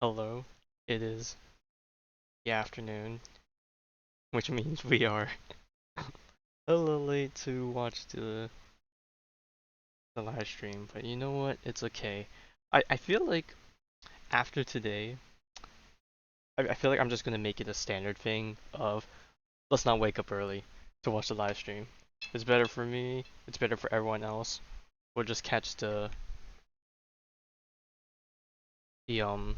Hello, it is the afternoon, which means we are a little late to watch the live stream, but you know what? It's okay. I feel like after today, I feel like I'm just gonna make it a standard thing of let's not wake up early to watch the live stream. It's better for me, it's better for everyone else. We'll just catch the man,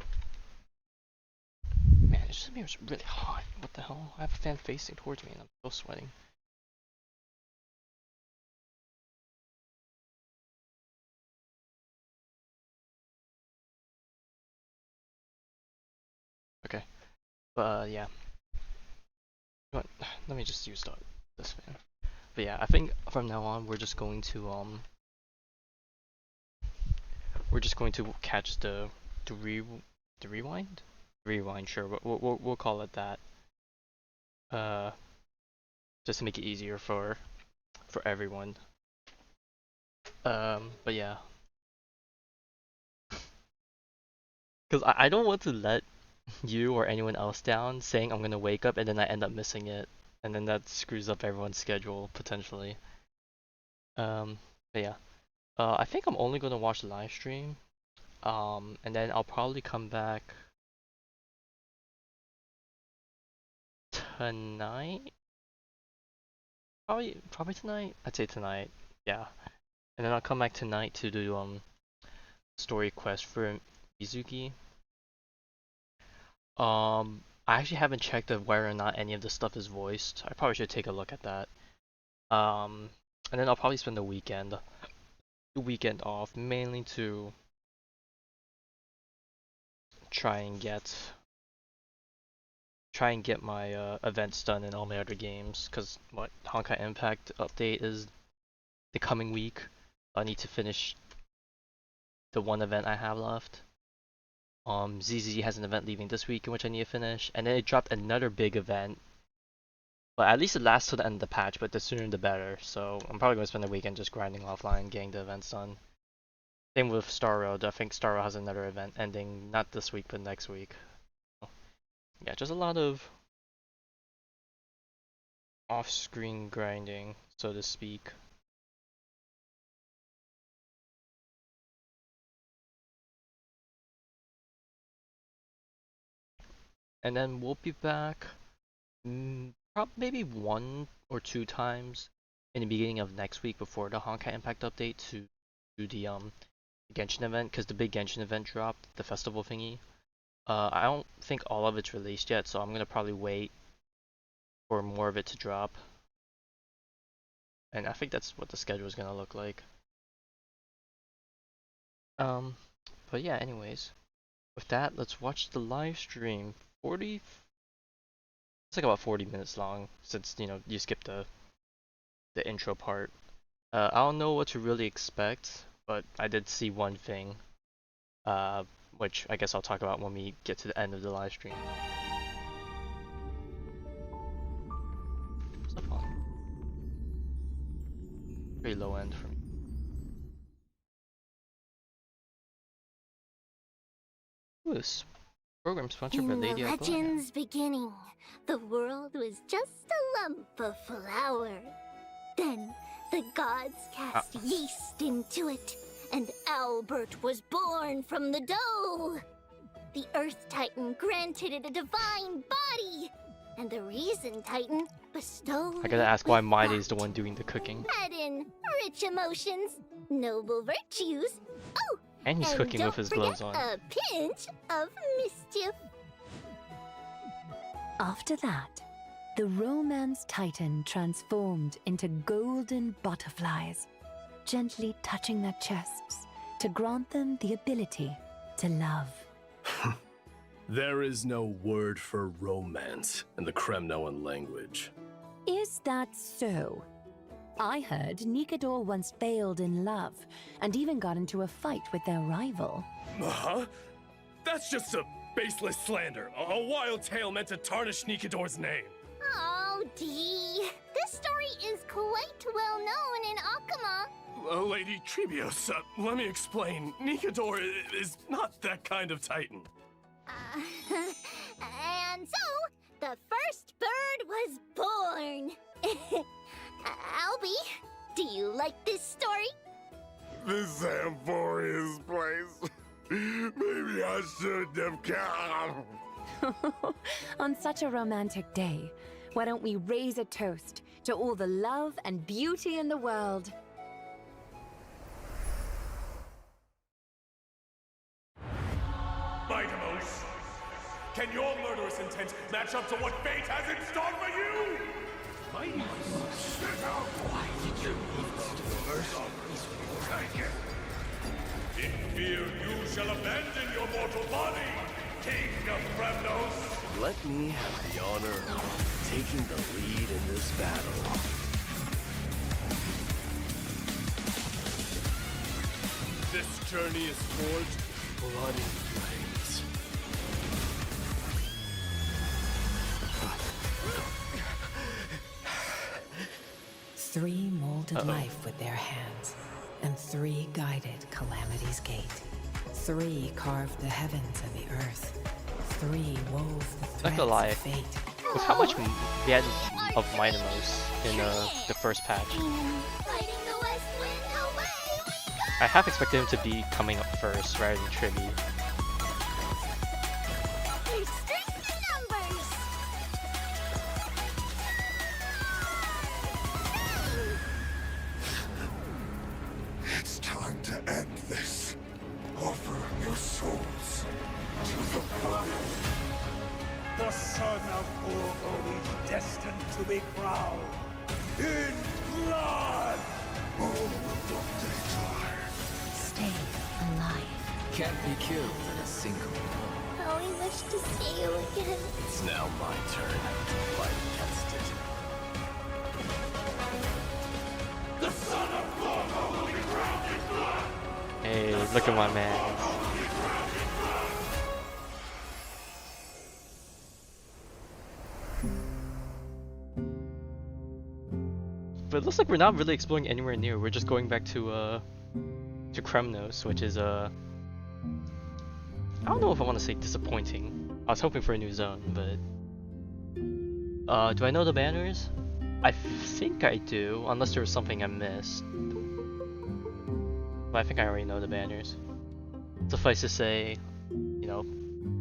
this mirror's really hot. What the hell? I have a fan facing towards me and I'm still sweating. Okay. But yeah. But let me just use this fan. But yeah, I think from now on we're just going to catch the re the rewind? Rewind, sure. We'll call it that. Uh just to make it easier for everyone. But yeah. Cause I don't want to let you or anyone else down saying I'm gonna wake up and then I end up missing it. And then that screws up everyone's schedule potentially. But yeah. I think I'm only gonna watch the live stream. And then I'll probably come back tonight. Probably tonight. I'd say tonight. Yeah. And then I'll come back tonight to do story quest for Mizuki. I actually haven't checked of whether or not any of the stuff is voiced. I probably should take a look at that. And then I'll probably spend the weekend off mainly to try and get my events done in all my other games. Cause what Honkai Impact update is the coming week. I need to finish the one event I have left. ZZ has an event leaving this week in which I need to finish, and then it dropped another big event. But at least it lasts till the end of the patch, but the sooner the better. So I'm probably gonna spend the weekend just grinding offline, getting the events done. Same with Star Road. I think Star Road has another event ending not this week but next week. So, yeah, just a lot of off-screen grinding, so to speak. And then we'll be back maybe one or two times in the beginning of next week before the Honkai Impact update to do the Genshin event, because the big Genshin event dropped, the festival thingy. I don't think all of it's released yet, so I'm gonna probably wait for more of it to drop. And I think that's what the schedule is gonna look like. Um, but yeah, anyways, with that, let's watch the live stream. 40, it's like about 40 minutes long since you skipped the intro part. I don't know what to really expect, but I did see one thing, uh, which I guess I'll talk about when we get to the end of the live stream. So fun. Pretty low end for me. This program sponsored by In the Lady legend's beginning, the world was just a lump of flour. Then the gods cast yeast into it, and Albert was born from the dough. The Earth Titan granted it a divine body, and the Reason Titan bestowed I gotta it ask why with Maide's the thought. one doing the cooking. Add in rich emotions, noble virtues, oh, And he's and cooking don't with his forget gloves on. a pinch of mischief. After that, the Romance Titan transformed into golden butterflies, gently touching their chests to grant them the ability to love. There is no word for romance in the Kremnoan language. Is that so? I heard Nikador once failed in love and even got into a fight with their rival. Huh? That's just a baseless slander. A wild tale meant to tarnish Nikador's name. Oh, Dee. This story is quite well known in Akama. Lady Trebios, let me explain. Nikador is not that kind of titan. And so, the first bird was born. Albie, do you like this story? This Amphoreus place. Maybe I shouldn't have come. On such a romantic day, why don't we raise a toast to all the love and beauty in the world? Mightimos, can your murderous intent match up to what fate has in store for you? Mightimos, why did you in fear you shall abandon your mortal body, King of Kremnos. Let me have the honor of taking the lead in this battle. This journey is forged in bloody flames. 3 molded life with their hands, and 3 guided Calamity's gate. 3 carved the heavens and the earth. 3 wove the Not threads gonna lie, of fate. with how much we had of Mightimos in the first patch, Fighting the west wind, away we go! I half expected him to be coming up first rather than Tribby. Restrict the numbers! It's time to end this. Offer your souls to the blood. The son of Urgo is destined to be crowned in blood! All will they die. Stay alive. Can't be killed in a single blow. How we wish to see you again. It's now my turn to fight against it. The son of Urgo will be crowned in blood! Hey, look at my man. But it looks like we're not really exploring anywhere near. We're just going back to Kremnos, which is I don't know if I want to say disappointing. I was hoping for a new zone, but do I know the banners? I think I do, unless there was something I missed. But I think I already know the banners. Suffice to say, you know,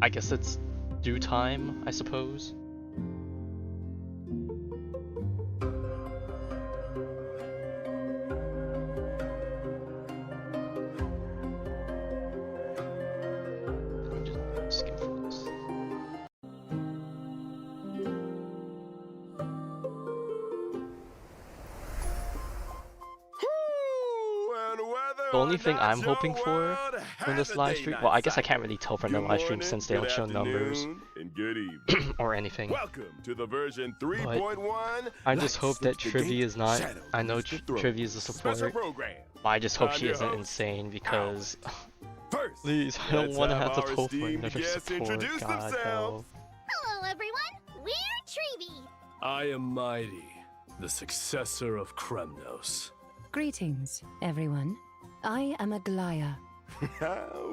I guess it's due time, I suppose. Just skip through this. The only thing I'm hoping for from this live stream, well, I guess I can't really tell from the live stream since they don't show numbers and good evening. or anything. Welcome to the version 3.1. I just hope that Trivy is not. I know Trivy is a support, but I just hope she isn't insane because. First, Please, I don't want to have to our pull for esteemed another guests support. introduce God, no. themselves. Hello, everyone. We're Treevee. I am Mighty, the successor of Kremnos. Greetings, everyone. I am Aglaya.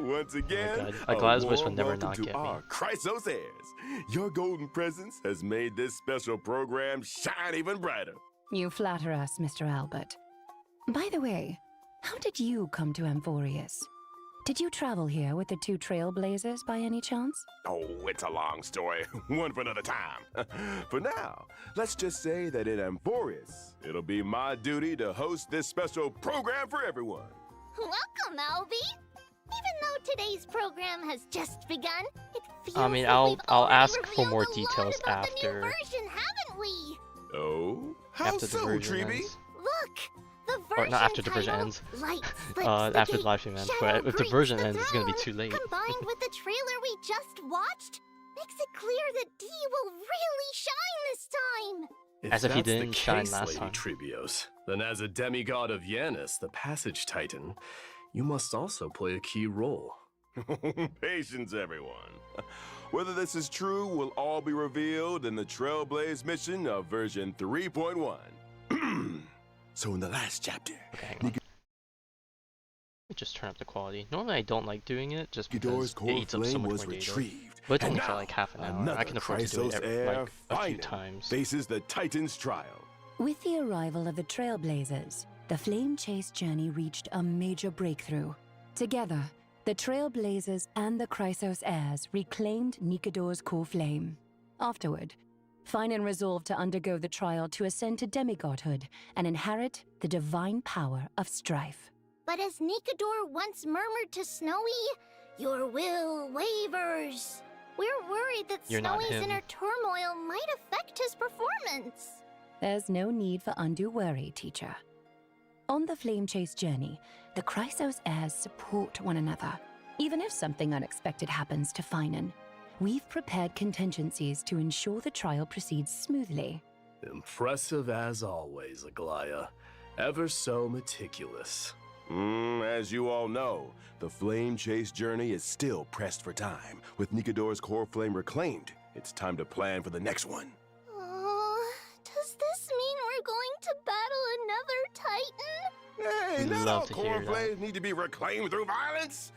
Once again, God. Aglaya's voice warm would never welcome not to get me. our Chrysos heirs. Your golden presence has made this special program shine even brighter. You flatter us, Mr. Albert. By the way, how did you come to Amphoreus? Did you travel here with the 2 trailblazers by any chance? Oh, it's a long story. One for another time. For now, let's just say that in Amphoreus, it'll be my duty to host this special program for everyone. Welcome, Albie. Even though today's program has just begun, it feels I mean, like we've I'll already ask for revealed more a lot details about the new after. version, haven't we? Oh, how After the so, version Treevee? ends. Look, the Or version not after the version title, ends. Light splits After the gate, live stream ends. shadow But if the greets version the ends, it's gonna be throne. too late. Combined with the trailer we just watched, makes it clear that D will really shine this time. As if he that's the didn't shine case, last Lady time. Trebios, then as a demigod of Yanis, the Passage Titan, you must also play a key role. Patience, everyone. Whether this is true will all be revealed in the Trailblaze mission of version 3.1. So in the last chapter, Okay, hang on. Let me just turn up the quality. Normally I don't like doing it just because Ghidorah's it core eats up so flame much was more data. retrieved But it's And only for now, like half an hour. another I can afford to do it Chrysos every, heir like a few finally times. faces the Titan's trial. With the arrival of the Trailblazers, the Flame Chase journey reached a major breakthrough. Together, the Trailblazers and the Chrysos heirs reclaimed Nikador's core flame. Afterward, Finan resolved to undergo the trial to ascend to demigodhood and inherit the divine power of strife. But as Nikador once murmured to Snowy, your will wavers. We're worried that You're not Snowy's him. inner turmoil might affect his performance. There's no need for undue worry, teacher. On the Flame Chase journey, the Chrysos heirs support one another. Even if something unexpected happens to Finan, we've prepared contingencies to ensure the trial proceeds smoothly. Impressive as always, Aglaya. Ever so meticulous. As you all know, the Flame Chase journey is still pressed for time. With Nikador's core flame reclaimed, it's time to plan for the next one. Does this mean we're going to battle another Titan? Hey, We'd not love all to core hear that. flames need to be reclaimed through violence.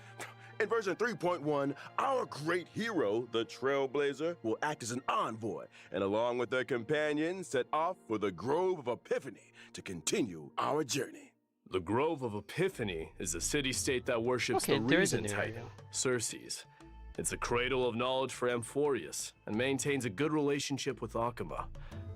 In version 3.1, our great hero, the Trailblazer, will act as an envoy, and along with their companions, set off for the Grove of Epiphany to continue our journey. The Grove of Epiphany is a city-state that worships Okay, the there is a Reason new Titan, area. Circes. It's a cradle of knowledge for Amphoreus, and maintains a good relationship with Akuma.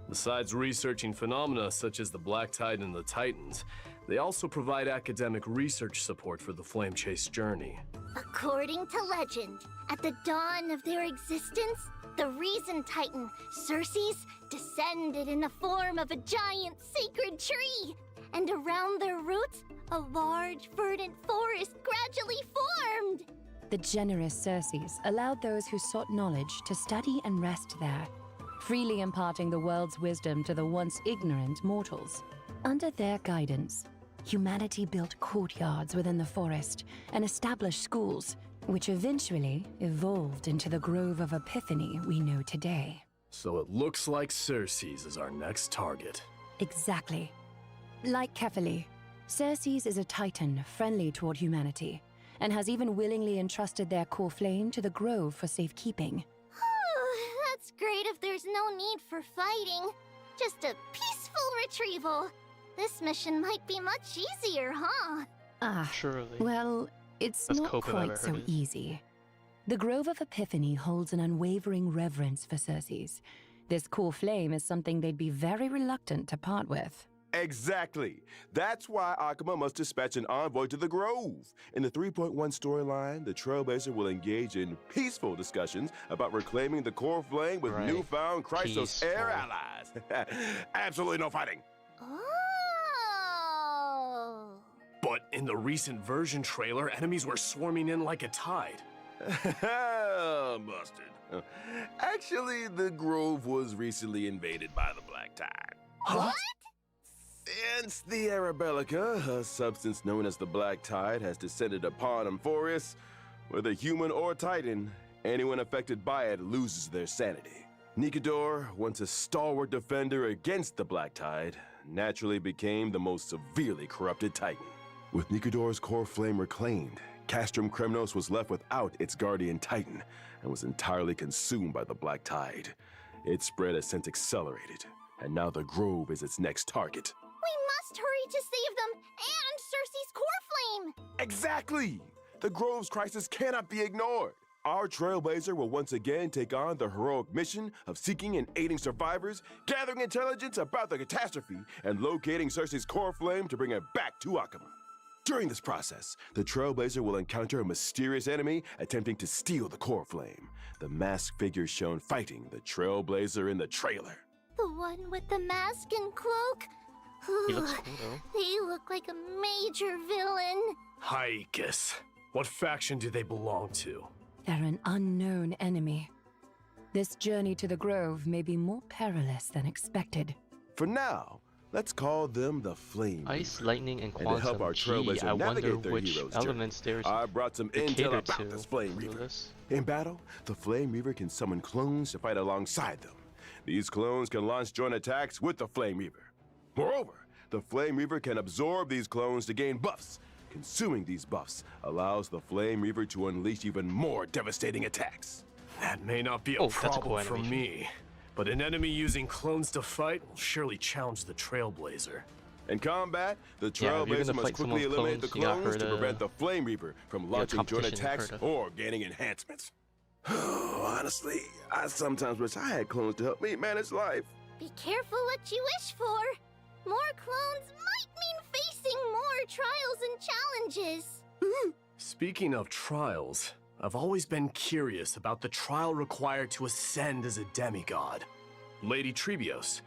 Besides researching phenomena such as the Black Tide and the Titans, they also provide academic research support for the Flame Chase journey. According to legend, at the dawn of their existence, the Reason Titan, Circes, descended in the form of a giant sacred tree. And around their roots, a large, verdant forest gradually formed. The generous Circes allowed those who sought knowledge to study and rest there, freely imparting the world's wisdom to the once ignorant mortals. Under their guidance, humanity built courtyards within the forest and established schools, which eventually evolved into the Grove of Epiphany we know today. So it looks like Circes is our next target. Exactly. Like Kefali, Circes is a titan friendly toward humanity, and has even willingly entrusted their core flame to the Grove for safekeeping. That's great if there's no need for fighting. Just a peaceful retrieval. This mission might be much easier, huh? Surely. Well, it's Best not cope I've ever quite so heard. easy. The Grove of Epiphany holds an unwavering reverence for Circes. This core flame is something they'd be very reluctant to part with. Exactly. That's why Akuma must dispatch an envoy to the Grove. In the 3.1 storyline, the Trailblazer will engage in peaceful discussions about reclaiming the core flame with Right. newfound Chrysos heir Peaceful. allies. Absolutely no fighting. Oh. But in the recent version trailer, enemies were swarming in like a tide. Busted. Actually, the Grove was recently invaded by the Black Tide. What? Since the Arabellica, a substance known as the Black Tide, has descended upon Amphoreus, whether human or Titan, anyone affected by it loses their sanity. Nikador, once a stalwart defender against the Black Tide, naturally became the most severely corrupted Titan. With Nikador's core flame reclaimed, Castrum Kremnos was left without its guardian Titan and was entirely consumed by the Black Tide. Its spread has since accelerated, and now the Grove is its next target. We must hurry to save them and Circe's core flame. Exactly! The Grove's crisis cannot be ignored. Our Trailblazer will once again take on the heroic mission of seeking and aiding survivors, gathering intelligence about the catastrophe, and locating Circe's core flame to bring it back to Akuma. During this process, the Trailblazer will encounter a mysterious enemy attempting to steal the core flame. The masked figure shown fighting the Trailblazer in the trailer. The one with the mask and cloak? He looks cool though. They look like a major villain. Haikus. What faction do they belong to? They're an unknown enemy. This journey to the Grove may be more perilous than expected. For now, let's call them the Flame Ice, Reaper. lightning, and And to quantum. help our Gee, Trailblazer I wonder navigate their which hero's elements journey, there's I brought some to intel cater about to this Flame for Reaper. this. In battle, the Flame Reaper can summon clones to fight alongside them. These clones can launch joint attacks with the Flame Reaper. Moreover, the Flame Reaper can absorb these clones to gain buffs. Consuming these buffs allows the Flame Reaper to unleash even more devastating attacks. That may not be a Oh, that's a cool problem for animation. me, but an enemy using clones to fight will surely challenge the Trailblazer. In combat, the Yeah, if you're Trailblazer gonna must fight quickly someone's eliminate the clones, you got clones to Herta. prevent the Flame Reaper from launching joint competition in attacks Herta. or gaining enhancements. Honestly, I sometimes wish I had clones to help me manage life. Be careful what you wish for. More clones might mean facing more trials and challenges. Speaking of trials, I've always been curious about the trial required to ascend as a demigod. Lady Trebios,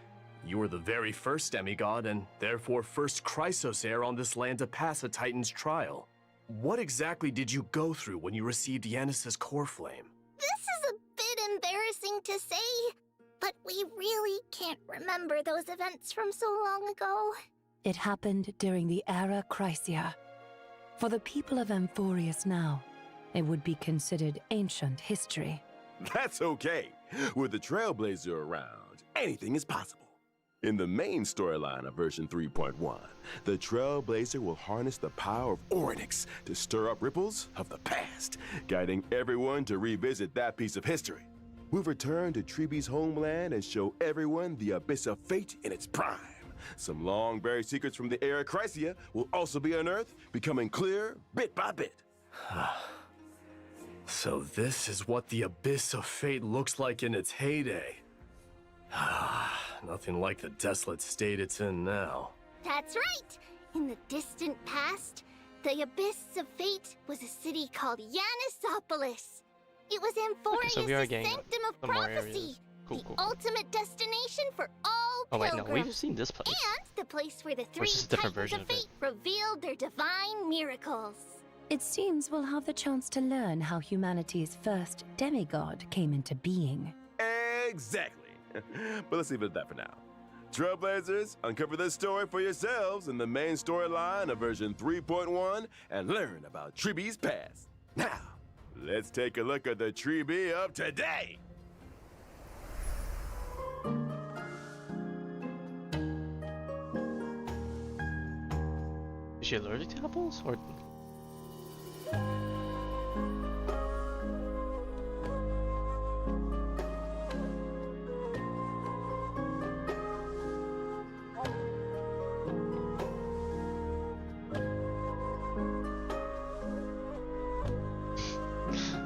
you were the very first demigod and therefore first Chrysos heir on this land to pass a Titan's trial. What exactly did you go through when you received Yanis's core flame? This is a bit embarrassing to say, but we really can't remember those events from so long ago. It happened during the Era Chrysia. For the people of Amphoreus now, it would be considered ancient history. That's okay. With the Trailblazer around, anything is possible. In the main storyline of version 3.1, the Trailblazer will harness the power of Orynyx to stir up ripples of the past, guiding everyone to revisit that piece of history. We'll return to Treebe's homeland and show everyone the Abyss of Fate in its prime. Some long-buried secrets from the Era Chrysia will also be unearthed, becoming clear bit by bit. So this is what the Abyss of Fate looks like in its heyday. Nothing like the desolate state it's in now. That's right! In the distant past, the Abyss of Fate was a city called Yanisopolis. It was Amphoreus' so we are getting sanctum of some more prophecy, areas. Cool, the cool. ultimate destination for all Oh wait, no, pilgrims, we've seen this place. and the place where the three Which is a different Titans version of of it. Fate revealed their divine miracles. It seems we'll have the chance to learn how humanity's first demigod came into being. Exactly. But let's leave it at that for now. Trailblazers, uncover this story for yourselves in the main storyline of version 3.1 and learn about Treebe's past. Now, let's take a look at the Treebe of today. Is she allergic to apples? Or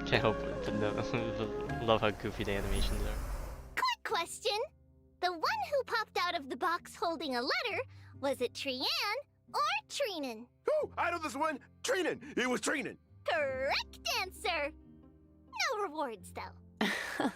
can't help but love how goofy the animations are. Quick question. The one who popped out of the box holding a letter, was it Trian or Treenan? Oh, I know this one. Treenan. It was Treenan. Correct answer. No rewards, though.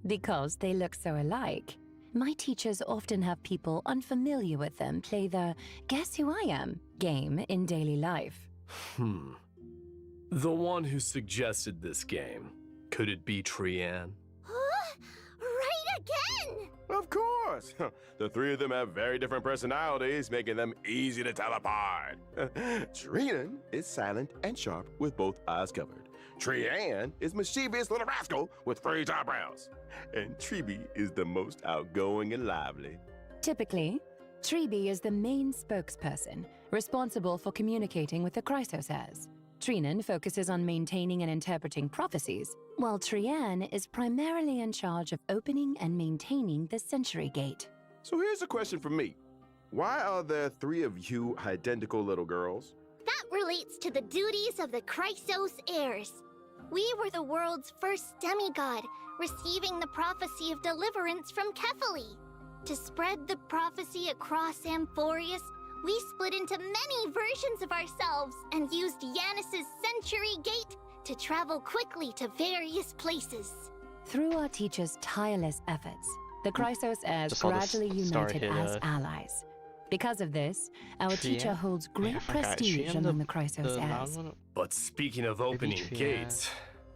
Because they look so alike. My teachers often have people unfamiliar with them play the Guess Who I Am game in daily life. The one who suggested this game, could it be Trian? Right again! Of course. The three of them have very different personalities, making them easy to tell apart. Treenan is silent and sharp with both eyes covered. Trian is mischievous little rascal with raised eyebrows. And Treebe is the most outgoing and lively. Typically, Treebe is the main spokesperson, responsible for communicating with the Chrysos heirs. Treenan focuses on maintaining and interpreting prophecies, while Trian is primarily in charge of opening and maintaining the Century Gate. So here's a question for me. Why are there three of you identical little girls? That relates to the duties of the Chrysos heirs. We were the world's first demigod, receiving the prophecy of deliverance from Kephali. To spread the prophecy across Amphoreus, we split into many versions of ourselves and used Yanis's Century Gate to travel quickly to various places. Through our teacher's tireless efforts, the Chrysos heirs Just saw this gradually star united hit, as allies. Because of this, our teacher Trian? holds I great forgot, prestige Trian among the Chrysos the heirs. loud one? But speaking of opening Trian. gates,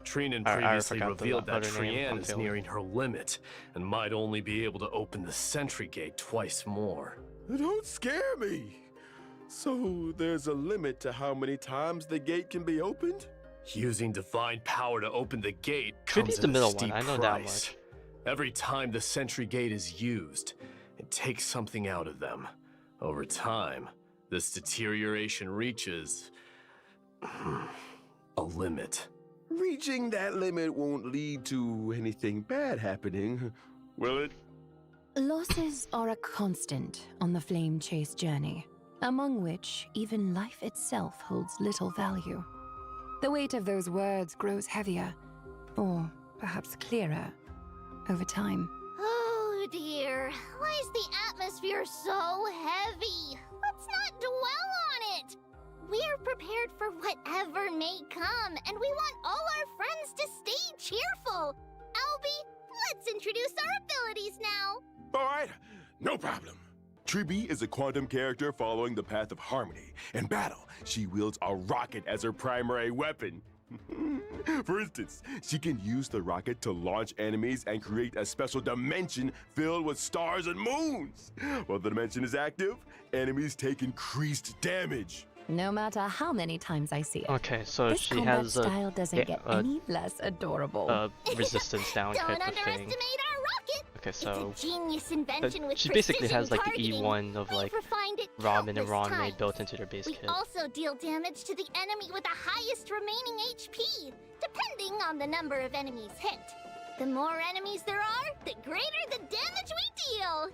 Treenan I previously forgot the revealed that other name, Trian I'm is failing. nearing her limit and might only be able to open the Sentry Gate twice more. Don't scare me. So there's a limit to how many times the gate can be opened? Using divine power to open the gate Should be comes the at a middle one, steep I know that price. much. Every time the Sentry Gate is used, it takes something out of them. Over time, this deterioration reaches a limit. reaching that limit won't lead to anything bad happening, will it? Losses are a constant on the flame chase journey, among which even life itself holds little value. The weight of those words grows heavier, or perhaps clearer, over time. Oh dear, why is the atmosphere so heavy? Let's not dwell on it! We're prepared for whatever may come, and we want all our friends to stay cheerful. Albie, let's introduce our abilities now. All right, no problem. Tree is a quantum character following the path of harmony. In battle, she wields a rocket as her primary weapon. For instance, she can use the rocket to launch enemies and create a special dimension filled with stars and moons. While the dimension is active, enemies take increased damage. No matter how many times I see it. Okay, so This she combat has style doesn't get any less adorable. resistance down Don't type of underestimate thing. our rocket! Okay, so It's a genius invention with she basically has like the precision E1 of targeting. like We've refined it Robin and countless Ronmei times. built into their base We kit. also deal damage to the enemy with the highest remaining HP, depending on the number of enemies hit. The more enemies there are, the greater the damage we deal.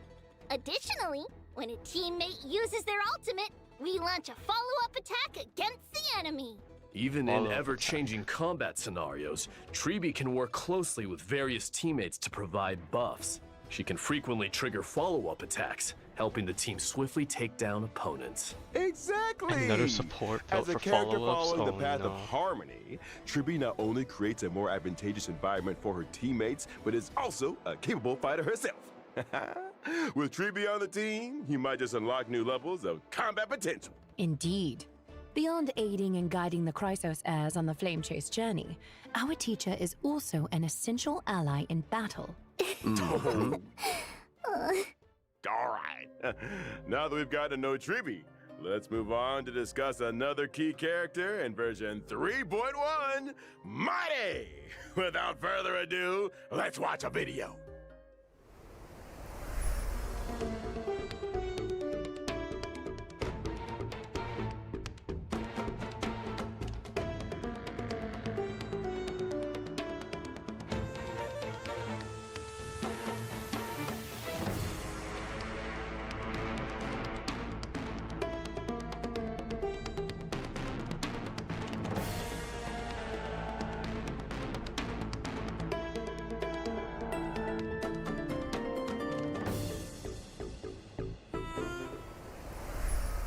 Additionally, when a teammate uses their ultimate, we launch a follow-up attack against the enemy. Even Follow-up in attack. ever-changing combat scenarios, Tree can work closely with various teammates to provide buffs. She can frequently trigger follow-up attacks, helping the team swiftly take down opponents. Exactly! Another support built As a for character follow-ups? following the Oh, path no. of harmony, Tree not only creates a more advantageous environment for her teammates, but is also a capable fighter herself. With Tree on the team, he might just unlock new levels of combat potential. Indeed. Beyond aiding and guiding the Chrysos heirs on the flame chase journey, our teacher is also an essential ally in battle. All right. Now that we've gotten to know Tree, let's move on to discuss another key character in version 3.1, Mighty! Without further ado, let's watch a video.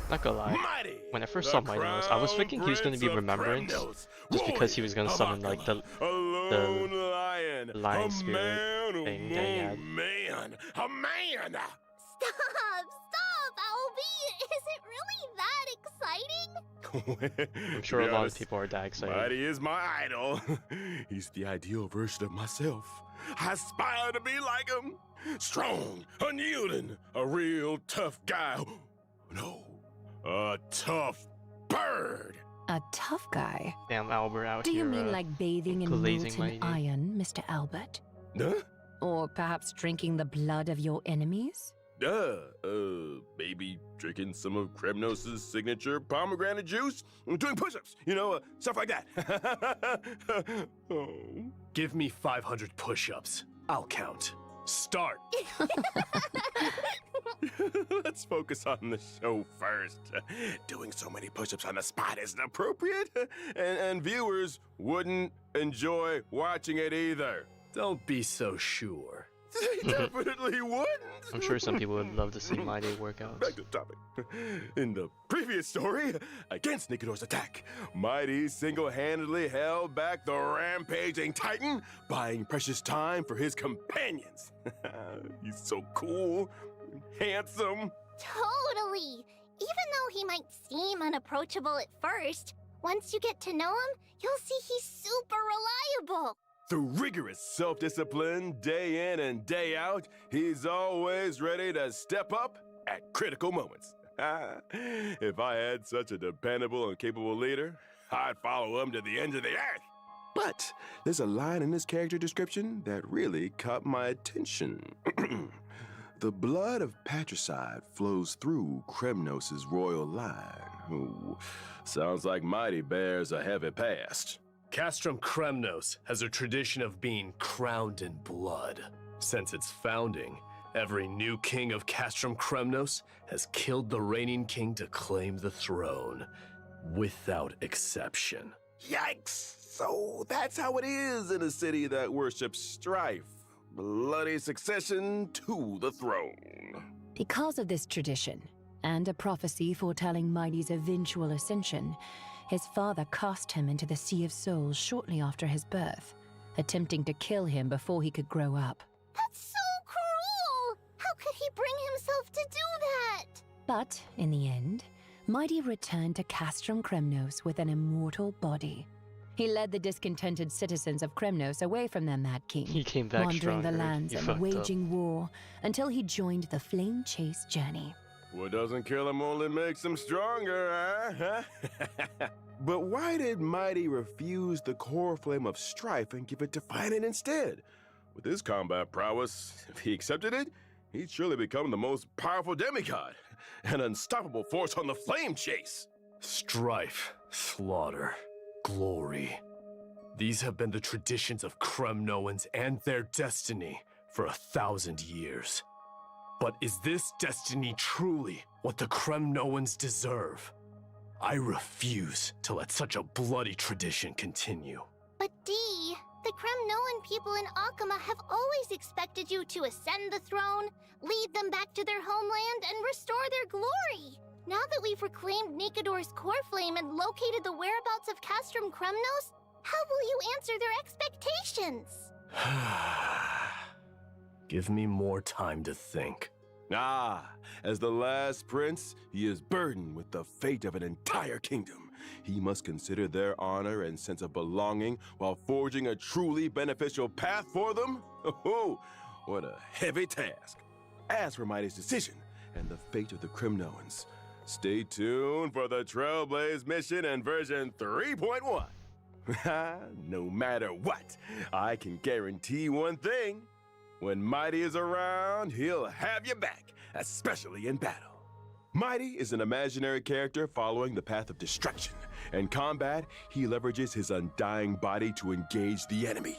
Not gonna lie. Mighty! When I first the saw Mighty Mouse, I was thinking he was gonna be crown prince of Remembrance, Kremnos, just because he was warrior gonna of summon like the Akuma, a lone lion, lion a spirit man who thing that he had. man, a man! Stop, Albie! Is it really that exciting? I'm sure a lot of people are that excited. Mighty is my idol. He's the ideal version of myself. I aspire to be like him. Strong, unyielding, a real tough guy. No, a tough bird. A tough guy? Damn Albert out Do here. you mean like bathing in glazing molten Mighty? iron, Mr. Albert? Huh? Or perhaps drinking the blood of your enemies? Maybe drinking some of Kremnos' signature pomegranate juice, doing push-ups, stuff like that. Oh. Give me 500 push-ups. I'll count. Start! Let's focus on the show first. Doing so many push-ups on the spot isn't appropriate, and viewers wouldn't enjoy watching it either. Don't be so sure. They definitely wouldn't. I'm sure some people would love to see Mighty workouts. Back to the topic. In the previous story, against Nicanor's attack, Mighty single-handedly held back the rampaging Titan, buying precious time for his companions. He's so cool, handsome. Totally! Even though he might seem unapproachable at first, once you get to know him, you'll see he's super reliable. Through rigorous self-discipline, day in and day out, he's always ready to step up at critical moments. If I had such a dependable and capable leader, I'd follow him to the ends of the earth. But there's a line in his character description that really caught my attention. The blood of patricide flows through Kremnos' royal line. Ooh, sounds like Mighty bears a heavy past. Castrum Kremnos has a tradition of being crowned in blood. Since its founding, every new king of Castrum Kremnos has killed the reigning king to claim the throne, without exception. Yikes! So that's how it is in a city that worships strife. Bloody succession to the throne. Because of this tradition, and a prophecy foretelling Mighty's eventual ascension, his father cast him into the Sea of Souls shortly after his birth, attempting to kill him before he could grow up. That's so cruel! How could he bring himself to do that? But, in the end, Mighty returned to Castrum Kremnos with an immortal body. He led the discontented citizens of Kremnos away from their mad king, He came back wandering stronger. the lands He and fucked waging war until he joined the Flame Chase journey. What doesn't kill him only makes him stronger, huh? But why did Mighty refuse the core flame of strife and give it to Finan instead? With his combat prowess, if he accepted it, he'd surely become the most powerful demigod, an unstoppable force on the Flame Chase. Strife, slaughter, glory. These have been the traditions of Kremnoans and their destiny for 1,000 years. But is this destiny truly what the Kremnoans deserve? I refuse to let such a bloody tradition continue. But Dee, the Kremnoan people in Akama have always expected you to ascend the throne, lead them back to their homeland, and restore their glory. Now that we've reclaimed Nikador's core flame and located the whereabouts of Castrum Kremnos, how will you answer their expectations? Give me more time to think. As the last prince, he is burdened with the fate of an entire kingdom. He must consider their honor and sense of belonging while forging a truly beneficial path for them? Oh, what a heavy task. As for Mighty's decision and the fate of the Kremnoans, stay tuned for the Trailblaze mission in version 3.1. No matter what, I can guarantee one thing. When Mighty is around, he'll have you back, especially in battle. Mighty is an imaginary character following the path of destruction. In combat, he leverages his undying body to engage the enemy.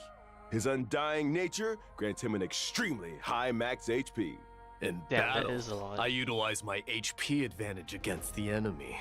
His undying nature grants him an extremely high max HP. In Damn, that battle, is a lot. I utilize my HP advantage against the enemy.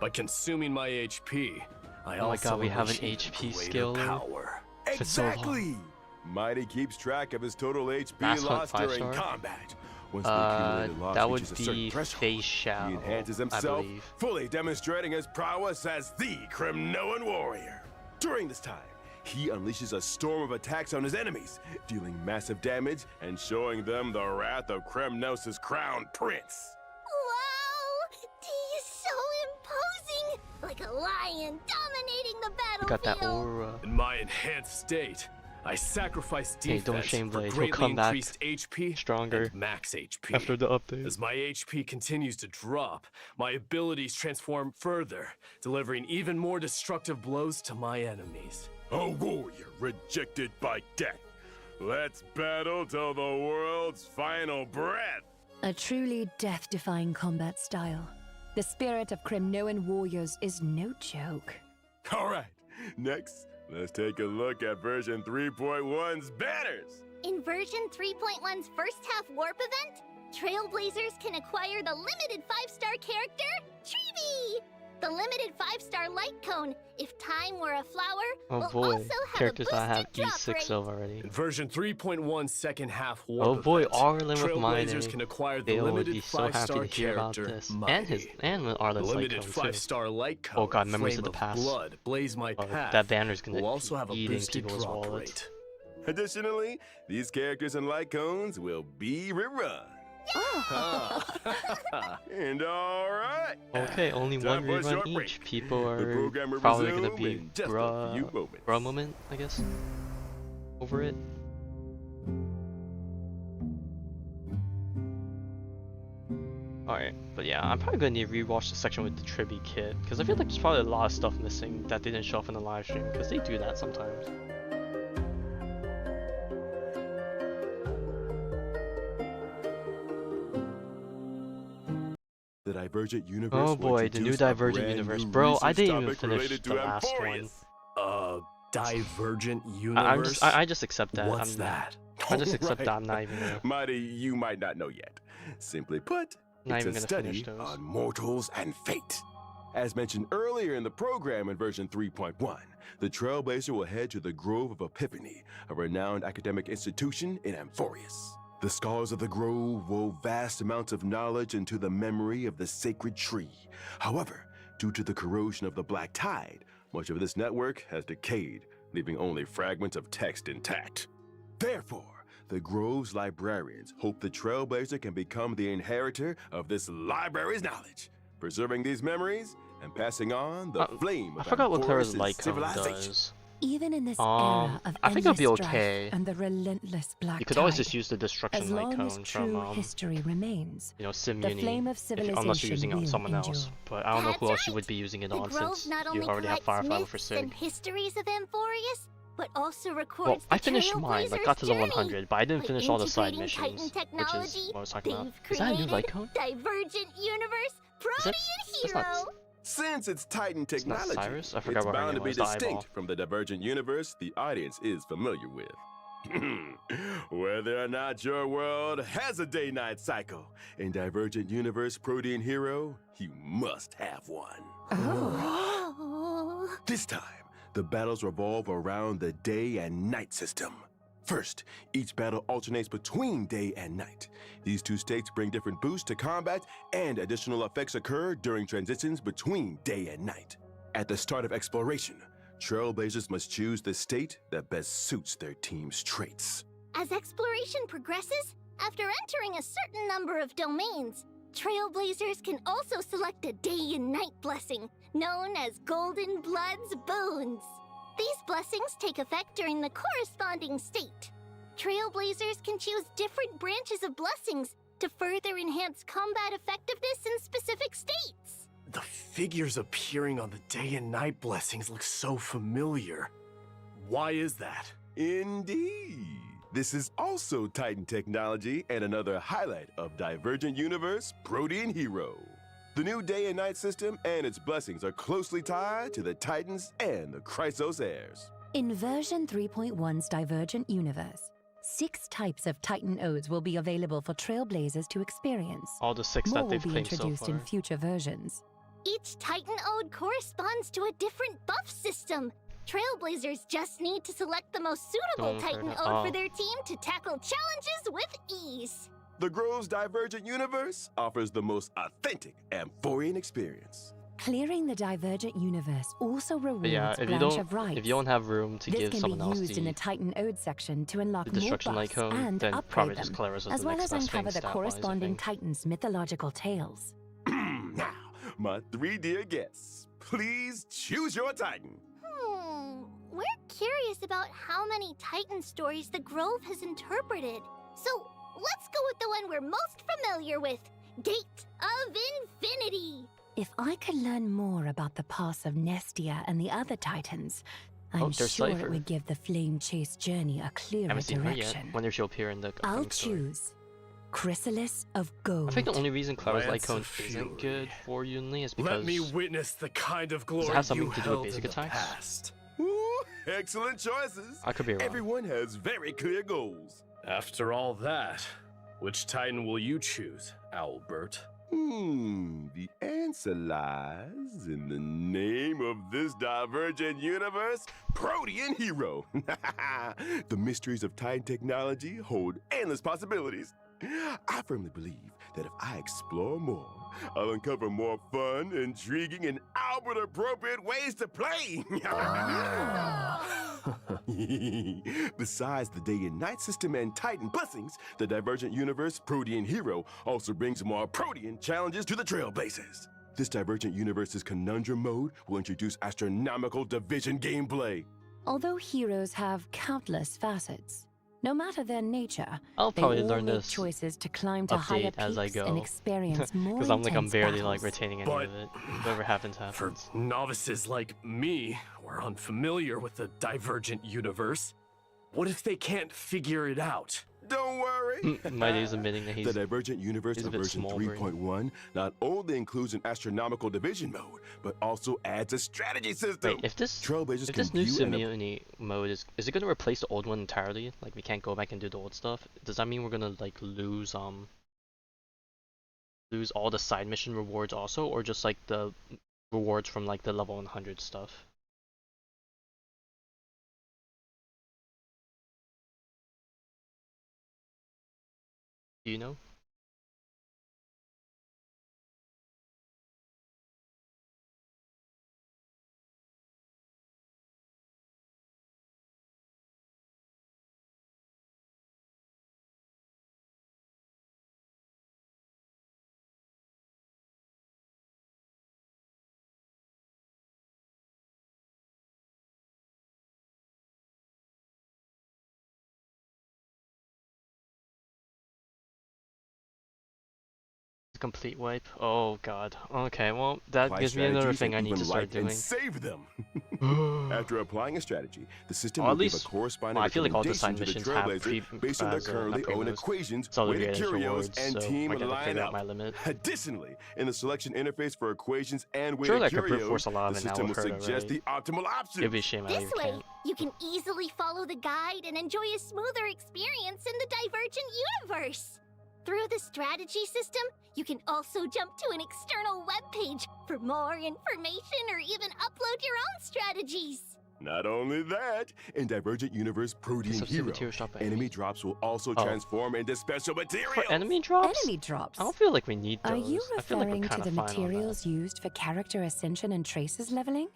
By consuming my HP, I Oh my also god, we have an initiate HP greater skill. power. For so long. Exactly! Mighty keeps track of his total HP Last hunt, lost during 5-star? combat. Once the accumulated loss that would reaches a certain be threshold, Face Shadow, he enhances I himself, believe. fully demonstrating his prowess as the Kremnoan warrior. During this time, he unleashes a storm of attacks on his enemies, dealing massive damage and showing them the wrath of Kremnos' crowned prince. Wow! Dee is so imposing! Like a lion dominating the You got that battlefield! aura. In my enhanced state, I sacrifice Hey, don't defense shame for Blade. He'll greatly come back increased HP stronger and max HP. after the update. As my HP continues to drop, my abilities transform further, delivering even more destructive blows to my enemies. A warrior rejected by death. Let's battle till the world's final breath. A truly death-defying combat style. The spirit of Kremnoan warriors is no joke. All right, next, let's take a look at version 3.1's banners. In version 3.1's first half warp event, Trailblazers can acquire the limited 5-star character, Treevee! The limited 5-star light cone, if time were a flower, Oh will boy, also have characters a I have boosted drop E6 rate. of already. In version 3.1 second half warp Oh boy, event, Arlen with Trailblazers Mine. can acquire the They would limited be so happy 5-star to hear about character this. Mighty. And with The Arlen's light limited cone too. 5-star light cone, Oh god, Memories of Flame the Past. Blood, Blaze My Oh, Path, that banner's gonna will also have a eating boosted people's drop wallets. rate. Additionally, these characters and light cones will be rerun. And all right. Okay, only Time one for a rerun short each. break. People The are program will probably gonna resume be in just a few moments. bruh moment, I guess. Over it. Alright, but yeah, I'm probably gonna need to rewatch the section with the Tribby kit, because I feel like there's probably a lot of stuff missing that didn't show up in the live stream, because they do that sometimes. The Divergent Universe. Oh will boy, the new introduce a Divergent brand Universe. new Bro, I research didn't even topic finish related the to last one. Amphoreus. divergent I'm universe? just, I just accept that. What's that? I just accept Right. that I'm not even gonna, Mighty, you might not know yet. Simply put, not it's even a gonna study finish those. on mortals and fate. As mentioned earlier in the program in version 3.1, the Trailblazer will head to the Grove of Epiphany, a renowned academic institution in Amphoreus. The scholars of the grove wove vast amounts of knowledge into the memory of the sacred tree. However, due to the corrosion of the black tide, much of this network has decayed, leaving only fragments of text intact. Therefore, the Grove's librarians hope the Trailblazer can become the inheritor of this library's knowledge, preserving these memories and passing on the flame I of forgot what Clara's Amphoreus' light cone civilization. It'll does. Even in this era of I think it'll be endless okay. strife and the relentless black You could always tide, just use the as destruction light long as cone true from history remains, you know, Sim the Uni, flame of unless you're using it on civilization someone will else. endure. But I don't know who That's else you right. would be using it The on Grove since not you only already have collects Firefly for myths Sig. and histories of Amphoreus, but also Well, records I the finished mine, like got to the Trailblazer's 100, but I didn't By finish all the side integrating missions, Titan which is technology, what I was talking about. they've Is that a new created light cone? Divergent Universe Is that- Protean that's not- Hero. Since it's Titan It's not technology, Cyrus? I forgot it's what her bound to name be was, the distinct eyeball. from the Divergent universe the audience is familiar with. Whether or not your world has a day-night cycle, in Divergent Universe Protean Hero, you must have one. Oh. This time, the battles revolve around the day and night system. First, each battle alternates between day and night. These two states bring different boosts to combat, and additional effects occur during transitions between day and night. At the start of exploration, Trailblazers must choose the state that best suits their team's traits. As exploration progresses, after entering a certain number of domains, Trailblazers can also select a day and night blessing, known as Golden Blood's Boons. These blessings take effect during the corresponding state. Trailblazers can choose different branches of blessings to further enhance combat effectiveness in specific states. The figures appearing on the day and night blessings look so familiar. Why is that? Indeed. This is also Titan technology and another highlight of Divergent Universe Protean Hero. The new day and night system and its blessings are closely tied to the Titans and the Chrysos heirs. In version 3.1's Divergent Universe, 6 types of Titan Odes will be available for Trailblazers to experience. All the 6 More that will they've be claimed so introduced far. in future versions. Each Titan Ode corresponds to a different buff system. Trailblazers just need to select the most suitable Don't Titan forget- Ode oh. for their team to tackle challenges with ease. The Grove's Divergent Universe offers the most authentic Amphorean experience. Clearing the Divergent Universe also But rewards yeah, if Branch of Rights. you don't have room to This give can someone be else used in the the Titan Ode section to unlock more destruction light buffs cone, and then upgrade probably them, just Clara's is as the well next as best thing uncover the stat-wise, I corresponding think. Titan's mythological tales. Now, my 3 dear guests, please choose your Titan. We're curious about how many Titan stories the Grove has interpreted. So let's go with the one we're most familiar with, Gate of Infinity. If I could learn more about the past of Nestia and the other Titans, I'm there's sure Cypher. it would give the Flame Chase journey a clearer Haven't seen her direction. yet. Wonder if she'll appear in the I'll upcoming story. choose Chrysalis of Gold. I think the only reason Clara's light Lance cone of isn't Fury. good for Yunli is because Let me witness the kind of glory have something you to do with held basic in the attacks? past. Ooh, excellent choices. I could be wrong. Everyone has very clear goals. After all that, which Titan will you choose, Owlbert? The answer lies in the name of this Divergent Universe, Protean Hero. The mysteries of Titan technology hold endless possibilities. I firmly believe that if I explore more, I'll uncover more fun, intriguing, and Albert-appropriate ways to play. Besides the day and night system and Titan blessings, the Divergent Universe Protean Hero also brings more Protean challenges to the Trailblazers. This Divergent Universe's Conundrum mode will introduce astronomical division gameplay. Although heroes have countless facets, no matter their nature, I'll they probably all learn make this choices to climb to higher update as I peaks and go. experience more Because I'm intense barely battles. retaining any But of it. Whatever happens, For happens. novices like me, who are unfamiliar with the Divergent Universe, what if they can't figure it out? don't worry. My day's admitting that The he's Divergent Universe he's a of bit version small brain. 3.1 not only includes an astronomical division mode, but also adds a strategy system. Wait, if this Trailblazers if this can new view and community mode is it gonna replace the old one entirely? Like we can't go back and do the old stuff? Does that mean we're gonna like lose all the side mission rewards also, or just like the rewards from like the level 100 stuff? Do you know? Complete wipe? Oh god. Okay, well that apply gives me another strategies thing and I need even to start like and doing. save them. After applying a strategy, the system Or will at give a least, corresponding well, I feel like all the recommendation side to the missions have Trailblazer based on their currently owned equations, weighted rewards, curios, and so team I gotta figure out my lineup. limit. Additionally, in the selection interface for equations and Surely weighted I could brute curios, force a lot the of it now system will with Herta, suggest right? the optimal options. It'd be a shame I This even way, can't. you can easily follow the guide and enjoy a smoother experience in the Divergent universe. Through the strategy system, you can also jump to an external webpage for more information or even upload your own strategies. Not only that, in Divergent Universe Protean Substitute Hero, material shop by enemy drops will also Oh. transform into special materials. For enemy drops? Enemy drops. I don't feel like we need those. Are you I feel like we're referring to kinda the fine on that. materials used for character ascension and traces leveling?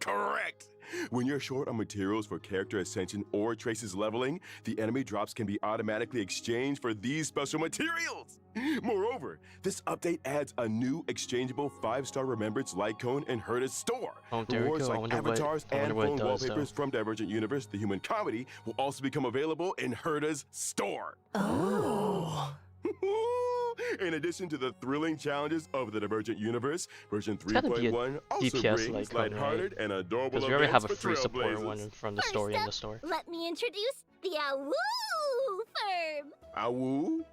Correct. When you're short on materials for character ascension or traces leveling, the enemy drops can be automatically exchanged for these special materials. Moreover, this update adds a new exchangeable 5-star remembrance light cone in Herta's store. Oh, there we Rewards go. I like wonder avatars what and it phone does, wallpapers though. from Divergent Universe, the human comedy, will also become available in Herta's store. Oh. In addition to the thrilling challenges of the Divergent Universe, version gotta be a 3.1 also DPS brings like one, lighthearted and adorable Because we already have events a for free support Trailblazers. one from the First story in up, the store. let me introduce the Awoo firm. Awoo?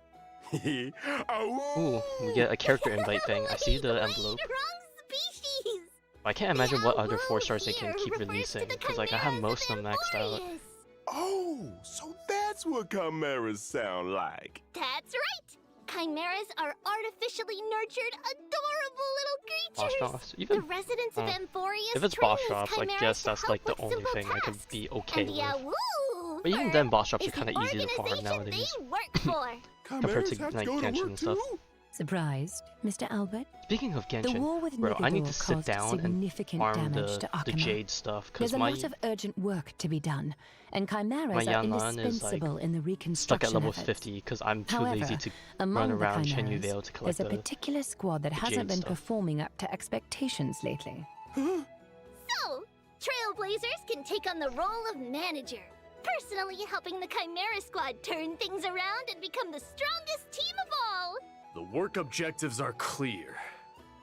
Awoo! Ooh, we get a character invite thing. I see the envelope. Wrong species. I can't imagine what other Awoo 4-stars they can here keep refers to releasing, the because like I have chimeras most of of them maxed out. Amphoreus. Oh, so that's what chimeras sound like. That's right. Chimeras are artificially nurtured, adorable Boss little drops? creatures. Even The residents of Amphoreus if it's train boss these drops, I chimeras guess to that's help like the with only simple thing I could tasks. be okay And the with. Awoo But even firm then, boss drops is are kind the of easy to farm organization nowadays. they work for. Compared to Chimeras have like to go to Genshin work and stuff. too? Surprised, Mr. Albert? Speaking of The Genshin, war with bro, I need Nigador to sit caused down and significant farm damage to the Akama. Jade stuff, There's because a my lot of urgent work to be done, and chimeras my are Yanlan is like indispensable in the stuck reconstruction at level efforts. 50 because I'm too However, lazy to among run around the Shenyu chimeras, Vale to collect there's a the particular squad that the hasn't Jade been stuff. performing up to expectations lately. So, Trailblazers can take on the role of manager, personally helping the Chimera Squad turn things around and become the strongest team of all. The work objectives are clear,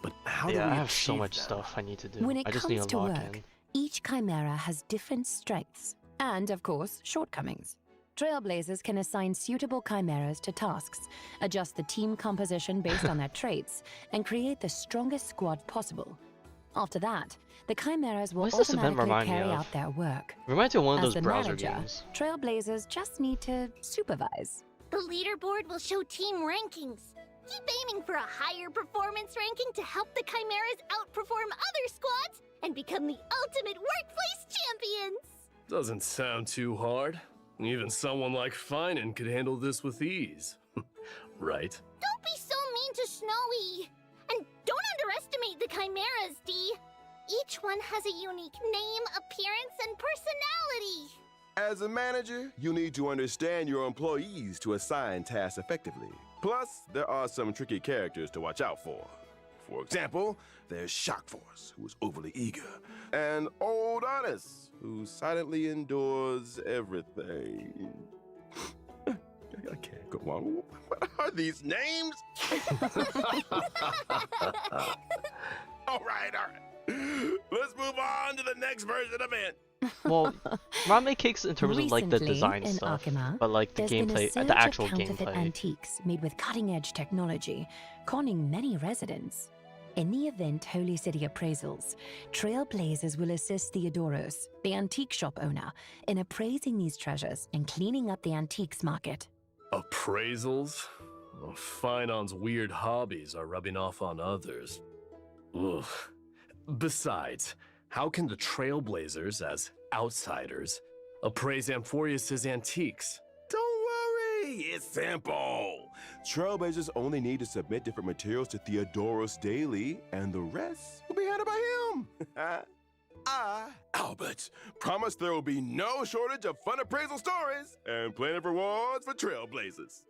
but how do we Yeah, I have achieve so much them? stuff I need to do. When it I just need comes to to lock work, in. each chimera has different strengths and, of course, shortcomings. Trailblazers can assign suitable chimeras to tasks, adjust the team composition based on their traits, and create the strongest squad possible. After that, the chimeras will What does this event automatically remind me carry of? out their work. Reminds me of one of As those the browser manager, games. Trailblazers just need to supervise. The leaderboard will show team rankings. Keep aiming for a higher performance ranking to help the Chimeras outperform other squads and become the ultimate workplace champions. Doesn't sound too hard. Even someone like Finan could handle this with ease. Right? Don't be so mean to Snowy. And don't underestimate the Chimeras, Dee. Each one has a unique name, appearance, and personality. As a manager, you need to understand your employees to assign tasks effectively. Plus, there are some tricky characters to watch out for. For example, there's Shock Force, who is overly eager, and Old Honest, who silently endures everything. I can't go on. What are these names? all right. Let's move on to the next version event. Well, ramen cakes in terms of like the Recently, design in stuff, Akima, but like the there's been a gameplay, surge the actual of counterfeit gameplay. antiques made with cutting-edge technology, conning many residents. In the event Holy City Appraisals, Trailblazers will assist Theodoros, the antique shop owner, in appraising these treasures and cleaning up the antiques market. Appraisals? Well, Finon's weird hobbies are rubbing off on others. Ugh. Besides, how can the Trailblazers, as outsiders, appraise Amphoreus' antiques? Don't worry, it's simple. Trailblazers only need to submit different materials to Theodoros daily, and the rest will be handled by him. I, Albert, promise there will be no shortage of fun appraisal stories and plenty of rewards for Trailblazers.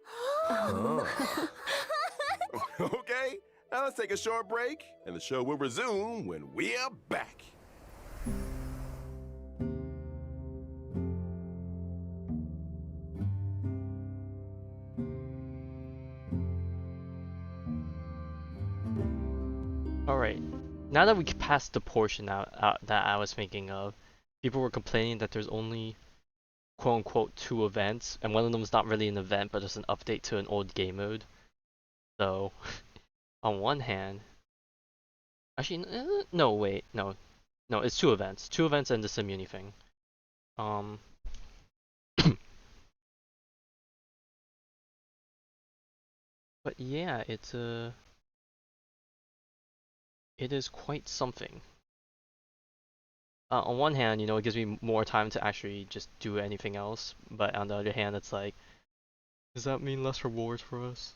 Okay, now let's take a short break, and the show will resume when we're back. Alright, now that we passed the portion that I was thinking of, people were complaining that there's only quote-unquote 2 events, and one of them is not really an event, but just an update to an old game mode. So, on one hand, actually, no, wait, no, it's 2 events. 2 events and the Simuni thing. But yeah, it is quite something. On one hand, you know, it gives me more time to actually just do anything else, but on the other hand, it's like, does that mean less rewards for us?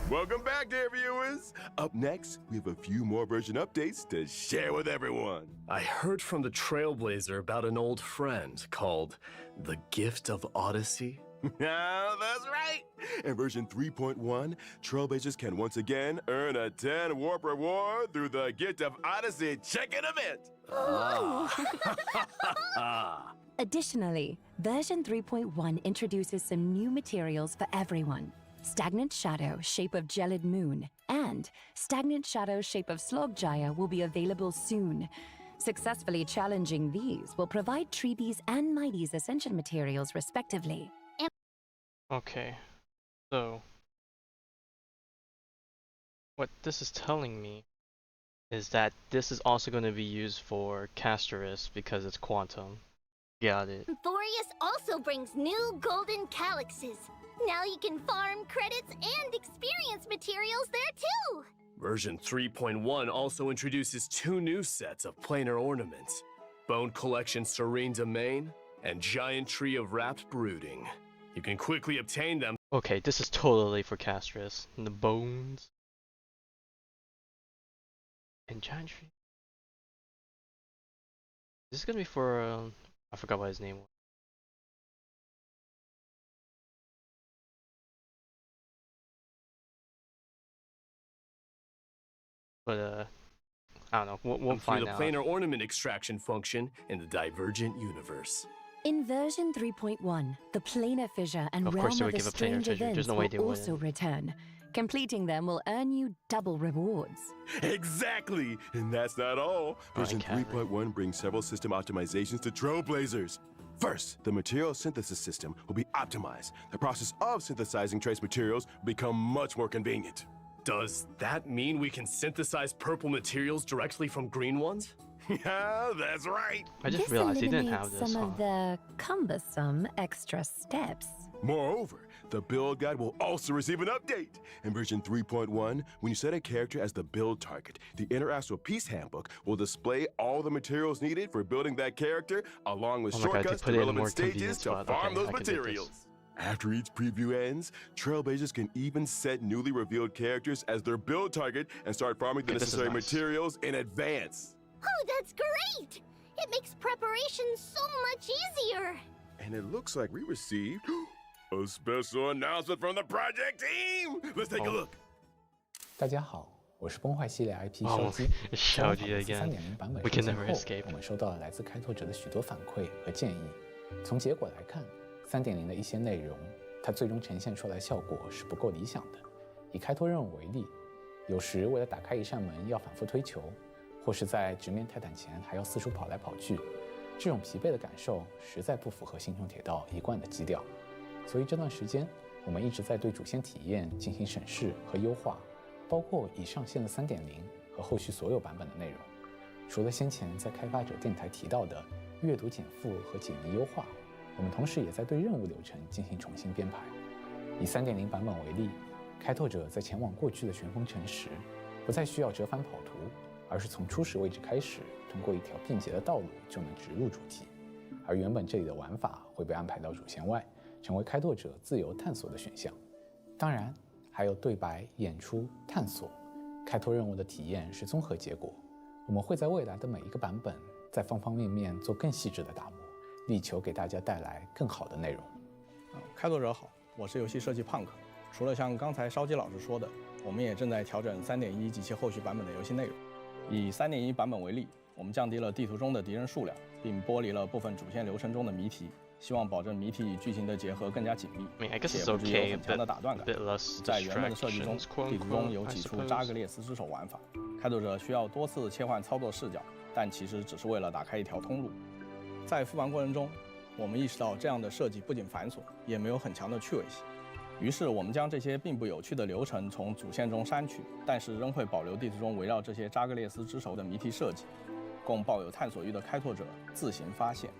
Welcome back, dear viewers. Up next, we have a few more version updates to share with everyone. I heard from the Trailblazer about an old friend called the Gift of Odyssey. That's right. In version 3.1, Trailblazers can once again earn a 10 warp reward through the Gift of Odyssey check-in event. Additionally, version 3.1 introduces some new materials for everyone. Stagnant Shadow, shape of Gelid Moon, and Stagnant Shadow, shape of Slogjaya will be available soon. Successfully challenging these will provide Treebees and Mighty's ascension materials respectively. Okay, so what this is telling me is that this is also going to be used for Castoris because it's quantum. Got it. Amphoreus also brings new golden calyxes. Now you can farm credits and experience materials there too! Version 3.1 also introduces 2 new sets of planar ornaments. Bone Collection Serene Domain and Giant Tree of Wrapped Brooding. You can quickly obtain them. Okay, this is totally for Castoris. And the bones. And Giant Tree. This is gonna be for, I forgot what his name was. But I don't know. We'll find through out. the planar ornament extraction function in the Divergent universe. In version 3.1, the planar fissure and Of realm course they of would the give a planar strange fissure. events There's no way they will wouldn't. also return. Completing them will earn you double rewards. Exactly, and that's not all. Version Alright, 3.1 brings several system optimizations to Trailblazers. First, the material synthesis system will be optimized. The process of synthesizing trace materials will become much more convenient. Does that mean we can synthesize purple materials directly from green ones? Yeah, that's right. I just This realized he didn't eliminates have this, some huh? of the cumbersome extra steps. Moreover, the build guide will also receive an update. In version 3.1, when you set a character as the build target, the Interastral Peace Handbook will display all the materials needed for building that character, along with Oh my God, they shortcuts put to it in a relevant more stages convenient to spot. farm Okay, those I can do this. materials. After each preview ends, Trailblazers can even set newly revealed characters as their build target and start farming the Okay, this is necessary nice. materials in advance. Oh, that's great! It makes preparation so much easier! And it looks like we received a special announcement from the project team. Let's take a look. 大家好，我是崩坏系列 IP 烧 Oh, 鸡。 it's 在玩 Shoji 法罗斯 again. 3.0 版本 We 上 can 线 never 后， escape. 我们收到了来自开拓者的许多反馈和建议。从结果来看，3.0的一些内容，它最终呈现出来的效果是不够理想的。以开拓任务为例，有时为了打开一扇门要反复推球，或是在直面泰坦前还要四处跑来跑去，这种疲惫的感受实在不符合星穹铁道一贯的基调。所以这段时间，我们一直在对主线体验进行审视和优化，包括已上线的3.0和后续所有版本的内容。除了先前在开发者电台提到的阅读减负和解谜优化，我们同时也在对任务流程进行重新编排。以3.0版本为例，开拓者在前往过去的旋风城时，不再需要折返跑图，而是从初始位置开始，通过一条便捷的道路就能直入主题。而原本这里的玩法会被安排到主线外，成为开拓者自由探索的选项。当然，还有对白、演出、探索。开拓任务的体验是综合结果。我们会在未来的每一个版本，在方方面面做更细致的打磨，力求给大家带来更好的内容。开拓者好，我是游戏设计 Punk。除了像刚才烧鸡老师说的，我们也正在调整3.1及其后续版本的游戏内容。以3.1版本为例，我们降低了地图中的敌人数量，并剥离了部分主线流程中的谜题，希望保证谜题与剧情的结合更加紧密， I mean, I guess 且 it's 不至于有 okay, 很强的打断感。 bit less 在原本的设计中， distractions, 地图中有 quote-unquote, 几 I 处 suppose. 扎格列斯之手玩法，开拓者需要多次切换操作视角，但其实只是为了打开一条通路。在复盘过程中，我们意识到这样的设计不仅繁琐，也没有很强的趣味性。于是我们将这些并不有趣的流程从主线中删去，但是仍会保留地图中围绕这些扎格列斯之手的谜题设计，供抱有探索欲的开拓者自行发现。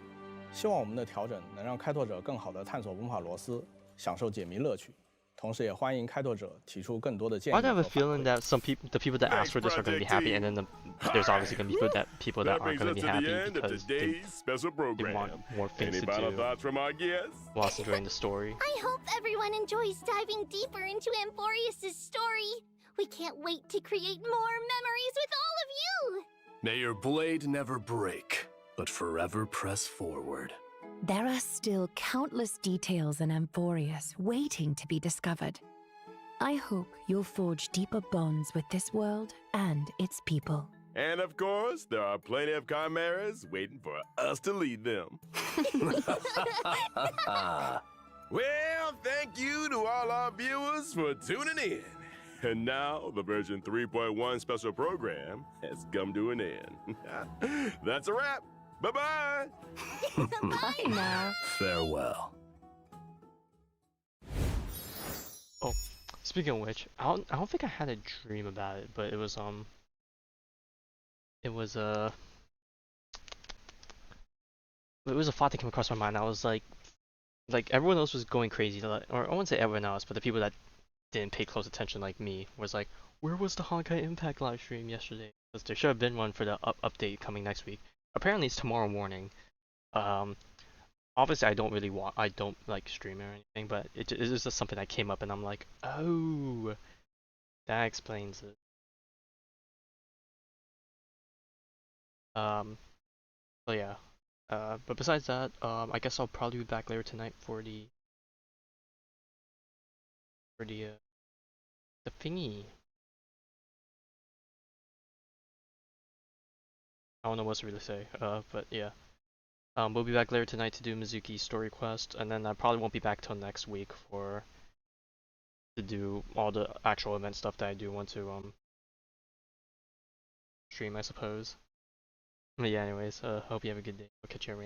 希望我们的调整能让开拓者更好地探索文法罗斯，享受解谜乐趣。同时也欢迎开拓者提出更多的建议 Why do I 和 have a 反馈。 feeling that the people that ask for this are going to be happy, and then there's obviously going to be people that That aren't brings going to us be to the happy end of because they today's special program. want more things Any to final do thoughts from our guests? whilst enjoying the story. I hope everyone enjoys diving deeper into Amphoreus' story. We can't wait to create more memories with all of you! May your blade never break, but forever press forward. There are still countless details in Amphoreus waiting to be discovered. I hope you'll forge deeper bonds with this world and its people. And of course, there are plenty of chimeras waiting for us to lead them. Well, thank you to all our viewers for tuning in. And now, the version 3.1 special program has come to an end. That's a wrap. Bye-bye. Bye now. Farewell. Oh, speaking of which, I don't think I had a dream about it, but it was a thought that came across my mind. I was like everyone else was going crazy, or I wouldn't say everyone else, but the people that didn't pay close attention like me was like, where was the Honkai Impact live stream yesterday? Because there should have been one for the update coming next week. Apparently it's tomorrow morning. Obviously I don't like streaming or anything, but it is just something that came up and I'm like, oh, that explains it. So yeah. But besides that, I guess I'll probably be back later tonight for the thingy. I don't know what to really say. But yeah. We'll be back later tonight to do Mizuki's story quest, and then I probably won't be back till next week to do all the actual event stuff that I do want to stream, I suppose. But yeah, anyways, hope you have a good day. I'll catch you around.